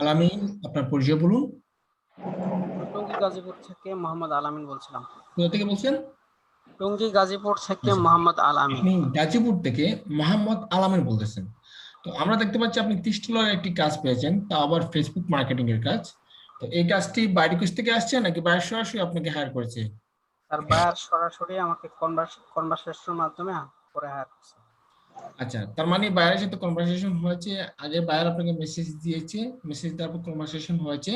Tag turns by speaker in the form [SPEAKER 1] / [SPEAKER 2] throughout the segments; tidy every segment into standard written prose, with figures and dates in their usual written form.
[SPEAKER 1] আলামিন, আপনার পরিচয় বলুন।
[SPEAKER 2] টঙ্গী গাজীপুর থেকে মোহাম্মদ আলামিন বলছিলাম।
[SPEAKER 1] কোথা থেকে বলছেন?
[SPEAKER 2] টঙ্গী গাজীপুর থেকে
[SPEAKER 1] আচ্ছা,
[SPEAKER 2] মোহাম্মদ আলামিন।
[SPEAKER 1] আপনি গাজীপুর থেকে মোহাম্মদ আলামিন বলতেছেন। তো আমরা দেখতে পাচ্ছি আপনি $30 একটি কাজ পেয়েছেন, তা আবার ফেসবুক মার্কেটিং এর কাজ। তো এই কাজটি বাইরে কোথা থেকে আসছে নাকি বাইরে সরাসরি আপনাকে হায়ার করেছে?
[SPEAKER 2] তার বায়ার সরাসরি আমাকে কনভারসেশনের মাধ্যমে করে হায়ার করছে।
[SPEAKER 1] আচ্ছা, তার মানে বায়ারের সাথে কনভারসেশন হয়েছে। আগে বায়ার আপনাকে মেসেজ দিয়েছে, মেসেজ দেওয়ার পর কনভারসেশন হয়েছে।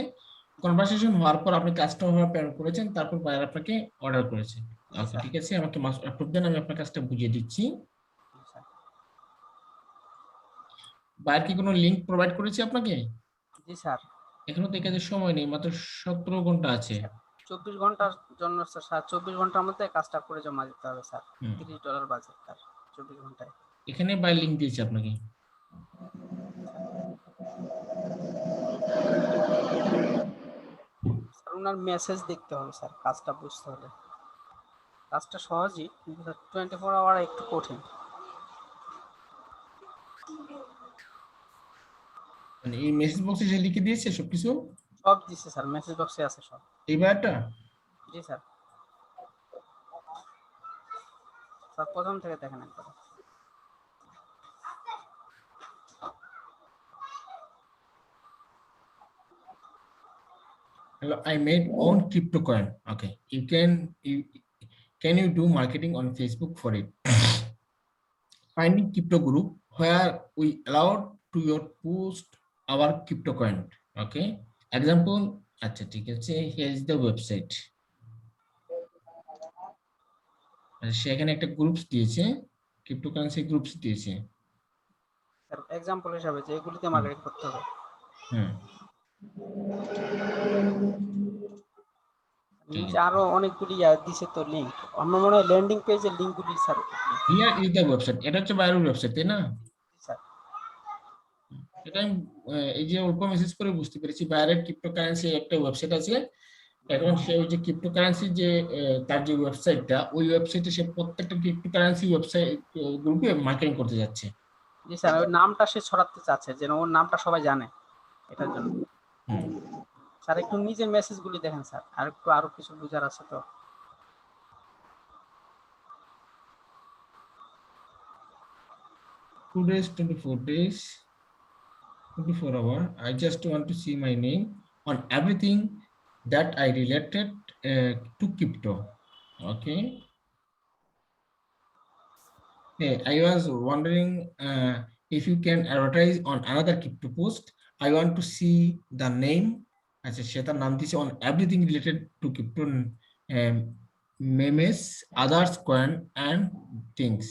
[SPEAKER 1] কনভারসেশন হওয়ার পর আপনি কাজটা পেমেন্ট করেছেন, তারপর বায়ার আপনাকে অর্ডার করেছে।
[SPEAKER 2] জি
[SPEAKER 1] ওকে,
[SPEAKER 2] স্যার।
[SPEAKER 1] ঠিক আছে, আমাকে অ্যাপ্রুভ দেন, আমি আপনার কাজটা বুঝিয়ে দিচ্ছি।
[SPEAKER 2] জি স্যার।
[SPEAKER 1] বায়ার কি কোনো লিংক প্রোভাইড করেছে আপনাকে?
[SPEAKER 2] জি স্যার।
[SPEAKER 1] এখনো তো এই কাজের সময় নেই, মাত্র 17 ঘন্টা আছে।
[SPEAKER 2] স্যার 24 ঘন্টার জন্য স্যার 24 ঘন্টার মধ্যে কাজটা করে জমা দিতে হবে স্যার।
[SPEAKER 1] হুম,
[SPEAKER 2] $30 বাজেট তার 24 ঘন্টায়।
[SPEAKER 1] এখানে বায়ার লিংক দিয়েছে আপনাকে।
[SPEAKER 2] স্যার ওনার মেসেজ দেখতে হবে স্যার, কাজটা বুঝতে হলে। কাজটা সহজই কিন্তু 24 আওয়ার একটু কঠিন।
[SPEAKER 1] মানে এই মেসেজ বক্সে সে লিখে দিয়েছে সবকিছু।
[SPEAKER 2] সব দিচ্ছে স্যার, মেসেজ বক্সে আছে সব।
[SPEAKER 1] এই বায়ারটা
[SPEAKER 2] জি স্যার। স্যার প্রথম থেকে দেখেন একবার।
[SPEAKER 1] hello, I made own crypto coin. Okay, can you do marketing on Facebook for it? Finding crypto group where we allowed to your post our crypto coin. Okay, example, আচ্ছা ঠিক আছে, here is the website. সেখানে একটা groups দিয়েছে, cryptocurrency groups দিয়েছে।
[SPEAKER 2] Sir example হিসাবে যে এগুলিতে
[SPEAKER 1] হুম,
[SPEAKER 2] মার্কেটিং করতে হবে।
[SPEAKER 1] হুম, ঠিক
[SPEAKER 2] নিচে
[SPEAKER 1] আছে।
[SPEAKER 2] আরো অনেকগুলি দিছে তো লিংক। আমার মনে হয় ল্যান্ডিং পেজের লিংকগুলি sir.
[SPEAKER 1] Here is the website, এটা হচ্ছে বাইরের ওয়েবসাইট, তাই না?
[SPEAKER 2] স্যার
[SPEAKER 1] এটা আমি এই যে অল্প মেসেজ করে বুঝতে পেরেছি, বাইরের ক্রিপ্টোকারেন্সি একটা ওয়েবসাইট আছে। এখন সে ওই যে ক্রিপ্টোকারেন্সি যে তার যে ওয়েবসাইটটা, ওই ওয়েবসাইটে সে প্রত্যেকটা ক্রিপ্টোকারেন্সি ওয়েবসাইট গ্রুপে মার্কেটিং করতে যাচ্ছে।
[SPEAKER 2] জি স্যার, ওই নামটা সে ছড়াতে চাচ্ছে যেন ওর নামটা সবাই জানে, এটার জন্য।
[SPEAKER 1] হুম।
[SPEAKER 2] স্যার একটু নিজের মেসেজগুলি দেখেন স্যার, আর একটু আরো কিছু বুঝার আছে তো।
[SPEAKER 1] Today's 24 days, 24 hour. I just want to see my name on everything that I related to crypto. Okay. Hey, I was wondering if you can advertise on another crypto post. I want to see the name. আচ্ছা, সেটার নাম দিছে on everything related to crypto, um, memes, others, coin and things.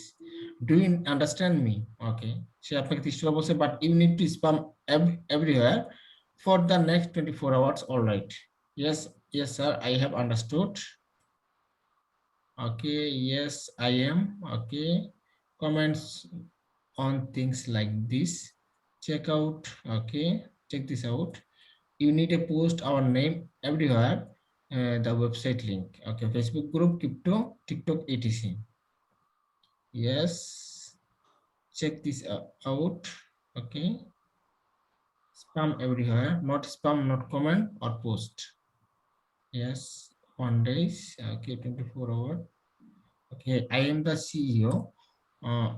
[SPEAKER 1] Do you understand me? Okay. সে আপনাকে 30 বলছে, but you need to spam everywhere for the next 24 hours. All right. Yes, yes, sir. I have understood. Okay. Yes, I am. Okay. Comments on things like this. Check out. Okay. Check this out. You need to post our name everywhere. The website link. Okay. Facebook group, crypto, TikTok, etc. Yes. Check this out. Okay. Spam everywhere. Not spam, not comment or post. Yes. 1 days. Okay. 24 hour. Okay. I am the CEO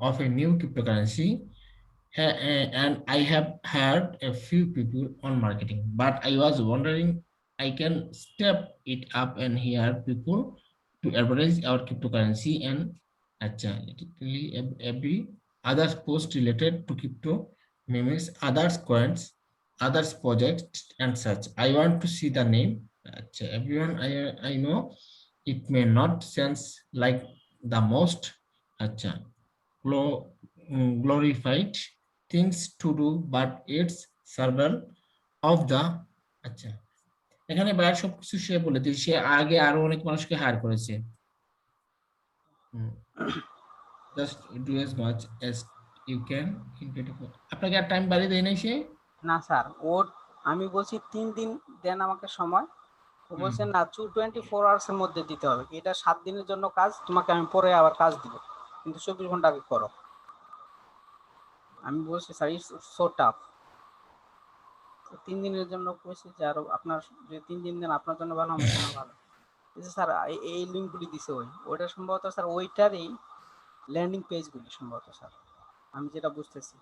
[SPEAKER 1] of a new cryptocurrency. And I have heard a few people on marketing, but I was wondering I can step it up and hear people to advertise our cryptocurrency and every others post related to crypto, memes, others coins, others projects and such. I want to see the name. Everyone, I know it may not sense like the most glorified things to do, but it's several of the আচ্ছা, এখানে বাইরে সবকিছু সে বলে দিয়েছে, সে আগে আরো অনেক মানুষকে হায়ার করেছে। Just do as much as you can in 24। আপনাকে আর টাইম বাড়িয়ে দেয় নাই সে?
[SPEAKER 2] না স্যার, ওর আমি বলছি 3 দিন দেন আমাকে সময়। ও
[SPEAKER 1] হুম।
[SPEAKER 2] বলছে না 24 আওয়ার্স এর মধ্যে দিতে হবে, এটা 7 দিনের জন্য কাজ, তোমাকে আমি পরে আবার কাজ দিব, কিন্তু 24 ঘন্টা আগে করো। আমি বলছি স্যার ইটস সো টাফ। 3 দিনের জন্য কইছে যে আরো আপনার যে 3 দিন দেন আপনার জন্য ভালো আমার জন্য ভালো। এই যে স্যার এই লিঙ্কগুলি দিছে ওইটা সম্ভবত স্যার ওইটারই ল্যান্ডিং পেজগুলি সম্ভবত স্যার। আমি যেটা বুঝতেছি।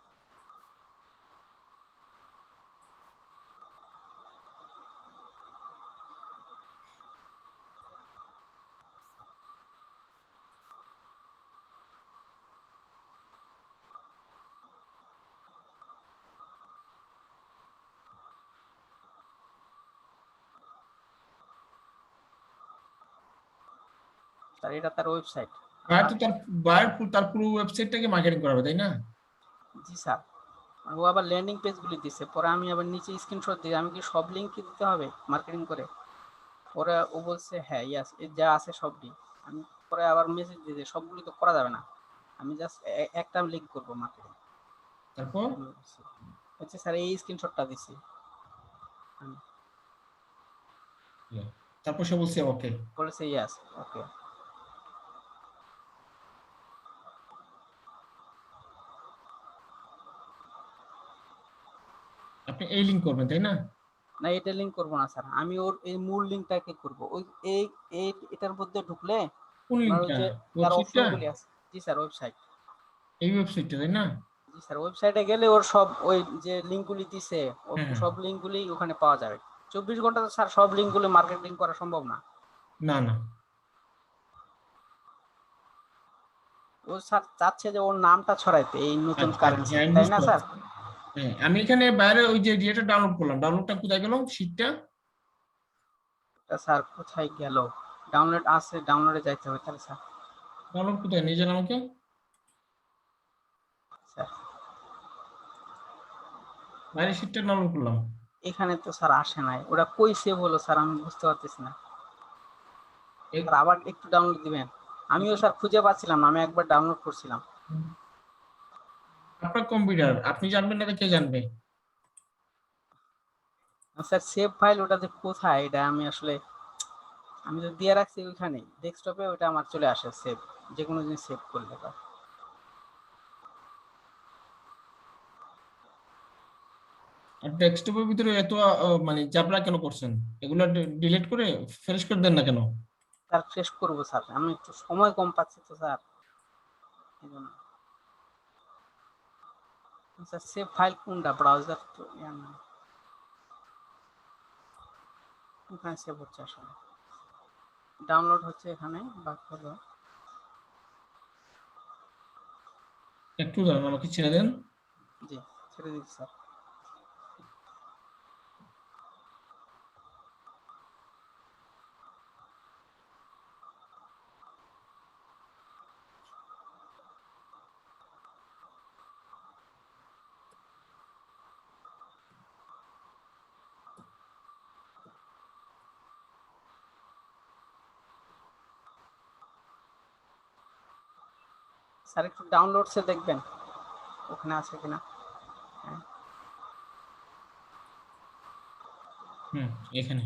[SPEAKER 2] স্যার এটা তার ওয়েবসাইট।
[SPEAKER 1] বায়ার তো তার বায়ার তার পুরো ওয়েবসাইটটাকে মার্কেটিং করাবে, তাই না?
[SPEAKER 2] জি স্যার। ও আবার ল্যান্ডিং পেজগুলি দিছে। পরে আমি আবার নিচে স্ক্রিনশট দিই। আমি কি সব লিঙ্ক কি দিতে হবে মার্কেটিং করে? পরে ও বলছে হ্যাঁ ইয়াস যা আছে সবই। আমি পরে আবার মেসেজ দিয়েছি সবগুলি তো করা যাবে না। আমি জাস্ট একটা লিঙ্ক করবো মার্কেটিং।
[SPEAKER 1] তারপর
[SPEAKER 2] হচ্ছে স্যার এই স্ক্রিনশটটা দিছি আমি।
[SPEAKER 1] তারপর সে বলছে ওকে।
[SPEAKER 2] বলেছে ইয়াস ওকে।
[SPEAKER 1] আপনি এই লিঙ্ক করবেন, তাই না?
[SPEAKER 2] না এটা লিঙ্ক করবো না স্যার। আমি ওর এই মূল লিঙ্কটাকে করবো। ওই এই এই এটার মধ্যে ঢুকলে
[SPEAKER 1] কোন
[SPEAKER 2] আপনার ওই
[SPEAKER 1] লিঙ্কটা?
[SPEAKER 2] যে তার
[SPEAKER 1] ওয়েবসাইটটা?
[SPEAKER 2] অপশনগুলি আছে। জি স্যার ওয়েবসাইট।
[SPEAKER 1] এই ওয়েবসাইটটা, তাই না?
[SPEAKER 2] জি স্যার ওয়েবসাইটে গেলে ওর সব ওই যে লিঙ্কগুলি দিছে ওর
[SPEAKER 1] হ্যাঁ হ্যাঁ।
[SPEAKER 2] সব লিঙ্কগুলি ওখানে পাওয়া যাবে। 24 ঘন্টা তো স্যার সব লিঙ্কগুলো মার্কেটিং করা সম্ভব না।
[SPEAKER 1] না না।
[SPEAKER 2] ও স্যার চাচ্ছে যে ওর নামটা ছড়াইতে এই নতুন
[SPEAKER 1] আচ্ছা আচ্ছা,
[SPEAKER 2] কারেন্সি,
[SPEAKER 1] হ্যাঁ, আমি
[SPEAKER 2] তাই না
[SPEAKER 1] বুঝতে
[SPEAKER 2] স্যার?
[SPEAKER 1] পারছি। হ্যাঁ, আমি এখানে বাইরে ওই যে ইয়েটা ডাউনলোড করলাম, ডাউনলোডটা কোথায় গেল শীটটা?
[SPEAKER 2] তা স্যার কোথায় গেল? ডাউনলোড আছে, ডাউনলোডে যাইতে হবে তাহলে স্যার।
[SPEAKER 1] ডাউনলোড কোথায় নিয়ে যান আমাকে?
[SPEAKER 2] স্যার
[SPEAKER 1] বাইরে শীটটা ডাউনলোড করলাম।
[SPEAKER 2] এখানে তো স্যার আসে নাই। ওটা কই সেভ হলো স্যার আমি বুঝতে পারতেছি না। স্যার আবার একটু ডাউনলোড দিবেন। আমিও স্যার খুঁজে পাচ্ছিলাম না। আমি একবার ডাউনলোড করছিলাম।
[SPEAKER 1] আপনার কম্পিউটার, আপনি জানবেন না তো কে জানবে?
[SPEAKER 2] স্যার সেভ ফাইল ওটা যে কোথায় এটা আমি আসলে আমি তো দিয়ে রাখছি ওইখানে ডেস্কটপে, ওটা আমার চলে আসে সেভ, যে কোনো জিনিস সেভ করলে।
[SPEAKER 1] আর ডেস্কটপের ভিতরে এত মানে জাবরা কেন করছেন? এগুলো ডিলিট করে ফ্রেশ করে দেন না কেন?
[SPEAKER 2] স্যার শেষ করবো স্যার, আমি একটু সময় কম পাচ্ছি তো স্যার এই জন্য। স্যার সেভ ফাইল কোনটা? ব্রাউজার তো ওখানে সেভ হচ্ছে আসলে, ডাউনলোড হচ্ছে এখানে বাক হলো।
[SPEAKER 1] একটু দাঁড়ান, আমাকে ছেড়ে দেন।
[SPEAKER 2] জি ছেড়ে দিচ্ছি স্যার। স্যার একটু ডাউনলোডসে দেখবেন ওখানে আছে কিনা। হ্যাঁ
[SPEAKER 1] হুম, এখানে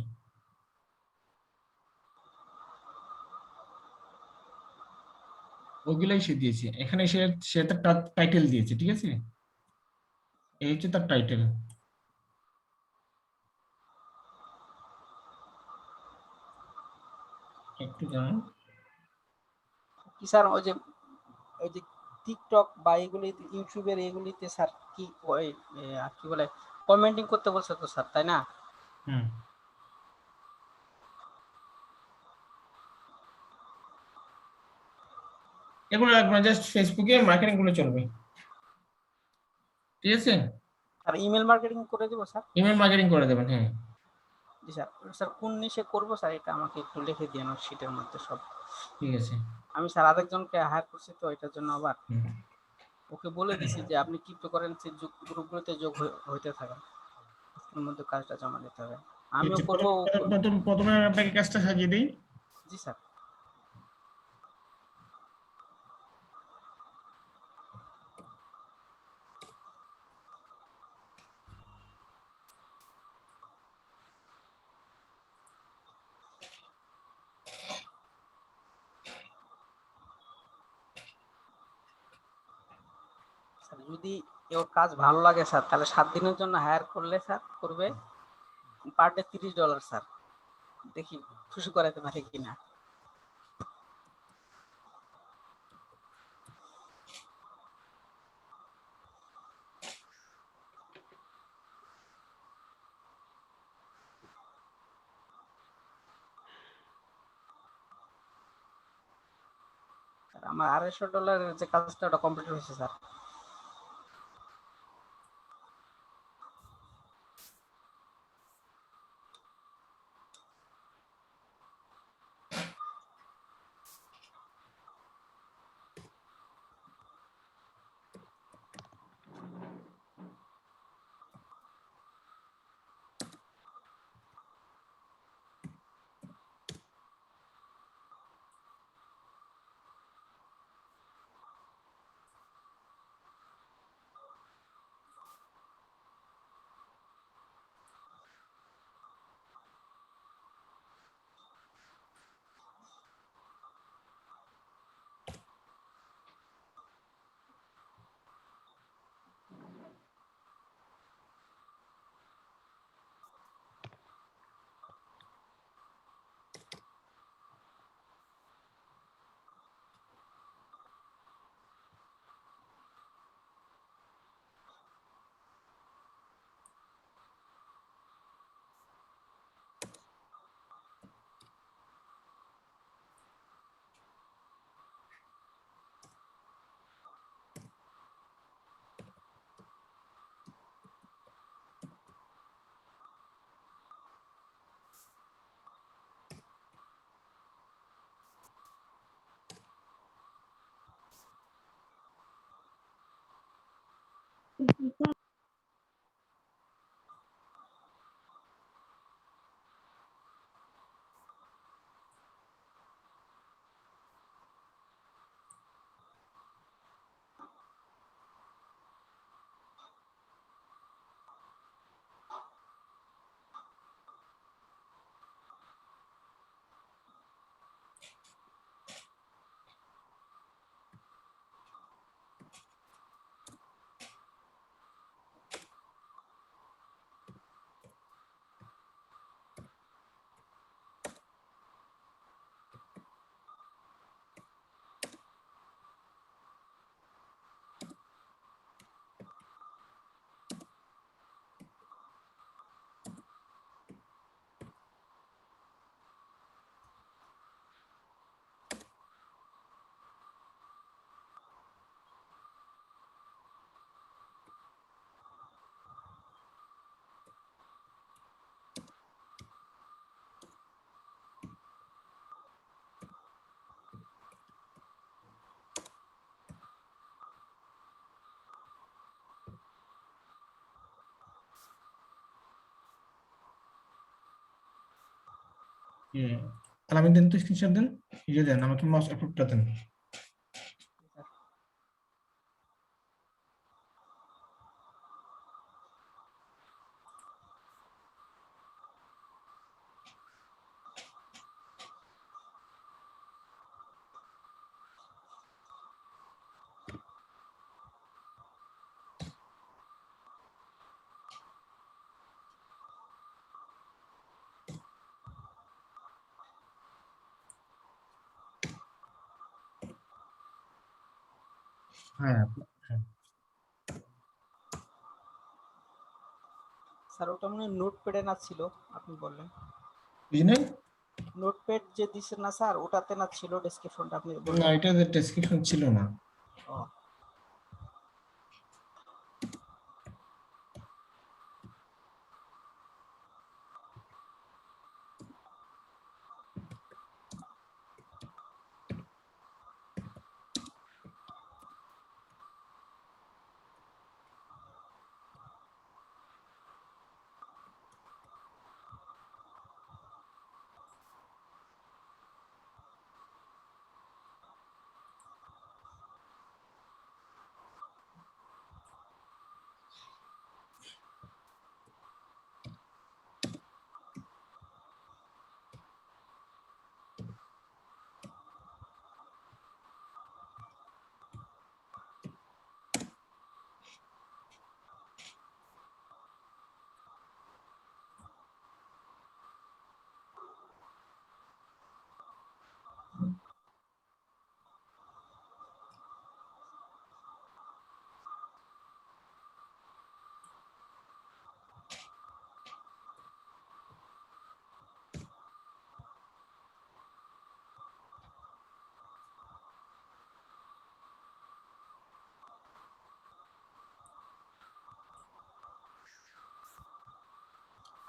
[SPEAKER 1] ওগুলাই সে দিয়েছে, এখানে সে সে তার টাইটেল দিয়েছে, ঠিক আছে? এই হচ্ছে তার টাইটেল। একটু দাঁড়ান।
[SPEAKER 2] কি স্যার ওই যে টিকটক বা এগুলি ইউটিউবের এগুলিতে স্যার কি ওই কি বলে কমেন্টিং করতে বলছে তো স্যার, তাই না?
[SPEAKER 1] হুম, এগুলো লাগবে না, জাস্ট ফেসবুকে মার্কেটিং গুলো চলবে, ঠিক আছে?
[SPEAKER 2] স্যার ইমেল মার্কেটিং করে দেবো স্যার।
[SPEAKER 1] ইমেল মার্কেটিং করে দেবেন, হ্যাঁ।
[SPEAKER 2] জি স্যার। স্যার কোন নিশে করবো স্যার এটা আমাকে একটু লিখে দিন ওর শিটের মধ্যে সব।
[SPEAKER 1] ঠিক আছে।
[SPEAKER 2] আমি স্যার আরেকজনকে হায়ার করছি তো এটার জন্য আবার
[SPEAKER 1] হুম।
[SPEAKER 2] ওকে বলে দিছি যে আপনি ক্রিপ্টোকারেন্সির গ্রুপগুলোতে যোগ হইতে থাকেন, আজকের মধ্যে কাজটা জমা দিতে হবে।
[SPEAKER 1] ঠিক
[SPEAKER 2] আমিও
[SPEAKER 1] আছে,
[SPEAKER 2] করবো।
[SPEAKER 1] প্রথমে আপনাকে কাজটা সাজিয়ে দিই।
[SPEAKER 2] জি স্যার। স্যার যদি ওর কাজ ভালো লাগে স্যার তাহলে 7 দিনের জন্য হায়ার করলে স্যার করবে পার ডে $30 স্যার। দেখি খুশি করাতে পারে কিনা। আমার $250 যে কাজটা ওটা কমপ্লিট হয়েছে স্যার।
[SPEAKER 1] তাহলে আমি দেন তো স্ক্রিনশট দেন, দেন আমাকে মাউস অ্যাপ্রুভটা দেন। হ্যাঁ
[SPEAKER 2] স্যার ওটা মনে হয় নোটপ্যাডে না ছিল, আপনি বললেন
[SPEAKER 1] বুঝলেন?
[SPEAKER 2] নোটপ্যাড যে দিচ্ছেন না স্যার ওটাতে না ছিল ডেসক্রিপশনটা আপনি
[SPEAKER 1] না,
[SPEAKER 2] বললেন।
[SPEAKER 1] এটা ডেসক্রিপশন ছিল না।
[SPEAKER 2] ও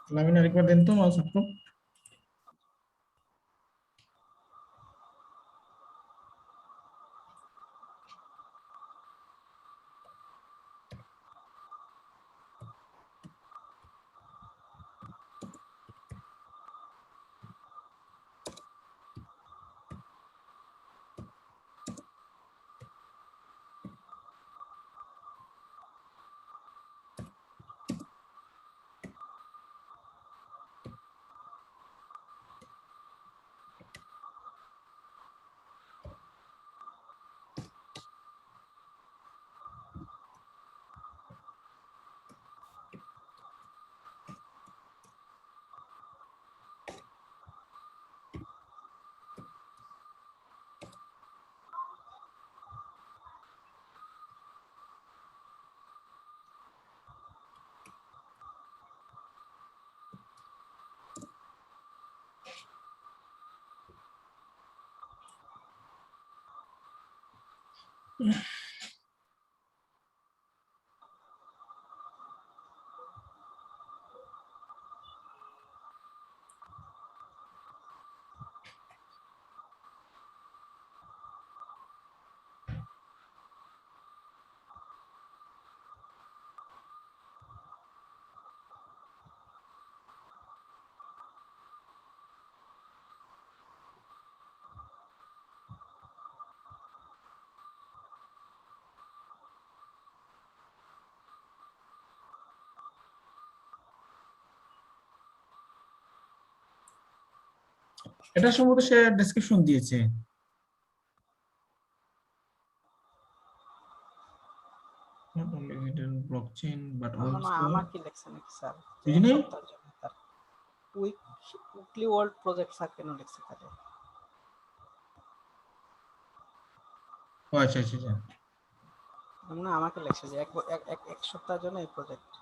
[SPEAKER 1] লামিন আরেকবার দেন তো মাউস অ্যাপ্রুভ। এটা সম্ভবত সে ডেসক্রিপশন দিয়েছে। Not only written blockchain but
[SPEAKER 2] মনে হয়
[SPEAKER 1] also
[SPEAKER 2] আমার কি লেখছে নাকি স্যার, যে
[SPEAKER 1] বুঝি
[SPEAKER 2] এক
[SPEAKER 1] নাই?
[SPEAKER 2] সপ্তাহের জন্য তার উইকলি ওয়ার্ল্ড প্রজেক্ট স্যার কেন লিখছে তাহলে?
[SPEAKER 1] ও আচ্ছা আচ্ছা আচ্ছা।
[SPEAKER 2] মনে হয় আমাকে লেখছে যে এক সপ্তাহের জন্য এই প্রজেক্ট।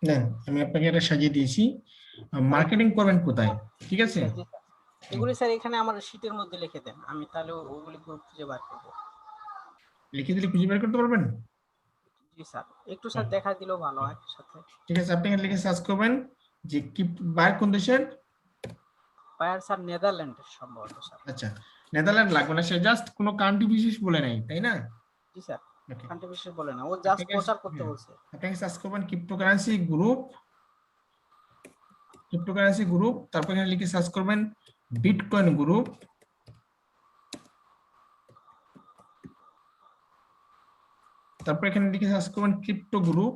[SPEAKER 1] দেন আমি আপনাকে এটা সাজিয়ে দিয়েছি। মার্কেটিং করবেন কোথায়? ঠিক
[SPEAKER 2] জি
[SPEAKER 1] আছে।
[SPEAKER 2] স্যার, জি স্যার। এগুলি স্যার এখানে আমার শীটের মধ্যে লিখে দেন, আমি তাহলে ওগুলি খুঁজে বার করবো।
[SPEAKER 1] লিখে দিলে খুঁজে বের করতে পারবেন।
[SPEAKER 2] জি স্যার, একটু স্যার দেখা দিলেও ভালো হয় সাথে।
[SPEAKER 1] ঠিক আছে, আপনি এখানে লিখে সার্চ করবেন যে কি বায়ার কোন দেশের।
[SPEAKER 2] বায়ার স্যার নেদারল্যান্ডের সম্ভবত স্যার।
[SPEAKER 1] আচ্ছা, নেদারল্যান্ড লাগবে না, সে জাস্ট কোনো কান্ট্রি বিশেষ বলে নাই, তাই না?
[SPEAKER 2] জি স্যার,
[SPEAKER 1] ওকে,
[SPEAKER 2] কান্ট্রি বিশেষ বলে না, ও জাস্ট
[SPEAKER 1] আপনাকে
[SPEAKER 2] প্রচার করতে বলছে।
[SPEAKER 1] আপনাকে সার্চ করবেন ক্রিপ্টোকারেন্সি গ্রুপ, ক্রিপ্টোকারেন্সি গ্রুপ, তারপর এখানে লিখে সার্চ করবেন বিটকয়েন গ্রুপ, তারপর এখানে লিখে সার্চ করবেন ক্রিপ্টো গ্রুপ,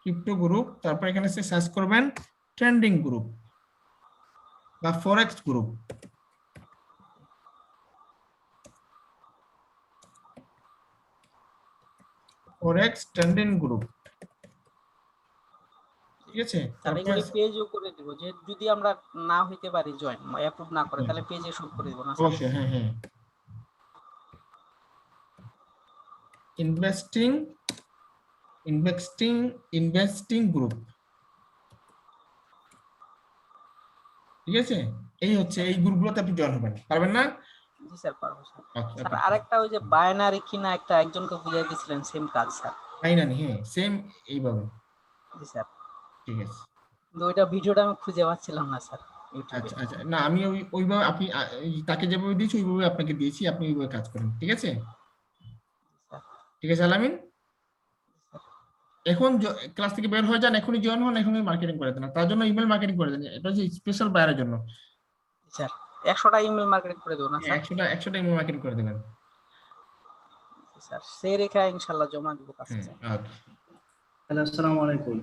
[SPEAKER 1] ক্রিপ্টো গ্রুপ, তারপর এখানে সার্চ করবেন ট্রেন্ডিং গ্রুপ বা ফরেক্স গ্রুপ, ফরেক্স ট্রেন্ডিং গ্রুপ। ঠিক আছে?
[SPEAKER 2] তাহলে এগুলি পেজও করে দিব, যে যদি আমরা না হইতে পারি জয়েন অ্যাপ্রুভ না করে তাহলে পেজে শো করে দিব না স্যার?
[SPEAKER 1] অবশ্যই, হ্যাঁ হ্যাঁ। ইনভেস্টিং গ্রুপ, ঠিক আছে? এই হচ্ছে এই গ্রুপগুলোতে আপনি জয়েন হবেন, পারবেন না?
[SPEAKER 2] জি স্যার পারবো স্যার।
[SPEAKER 1] Okay
[SPEAKER 2] sir
[SPEAKER 1] okay.
[SPEAKER 2] আরেকটা ওই যে বাইনারি কিনা একটা একজনকে বুঝিয়ে দিছিলেন সেম কাজ স্যার।
[SPEAKER 1] ফাইনালি হ্যাঁ সেম এইভাবে।
[SPEAKER 2] জি স্যার,
[SPEAKER 1] ঠিক আছে।
[SPEAKER 2] কিন্তু ওইটা ভিডিওটা আমি খুঁজে পাচ্ছিলাম না স্যার ইউটিউবে।
[SPEAKER 1] আচ্ছা আচ্ছা, না আমি ওইভাবে আপনি তাকে যেভাবে দিয়েছি ওইভাবে আপনাকে দিয়েছি, আপনি ওইভাবে কাজ করেন, ঠিক আছে? ঠিক আছে আলামিন, এখন ক্লাস থেকে বের হয়ে যান, এখনই জয়েন হন, এখনই মার্কেটিং করে দেন, তার জন্য ইমেল মার্কেটিং করে দেন, এটা হচ্ছে স্পেশাল বায়ারের জন্য।
[SPEAKER 2] স্যার 100টা ইমেল মার্কেটিং করে দেবো না স্যার?
[SPEAKER 1] 100টা ইমেল মার্কেটিং করে দেবেন।
[SPEAKER 2] স্যার সেই রেখা ইনশাল্লাহ জমা দিব কাছে
[SPEAKER 1] হ্যাঁ
[SPEAKER 2] স্যার।
[SPEAKER 1] ওকে।
[SPEAKER 3] হ্যালো, আসসালামু আলাইকুম।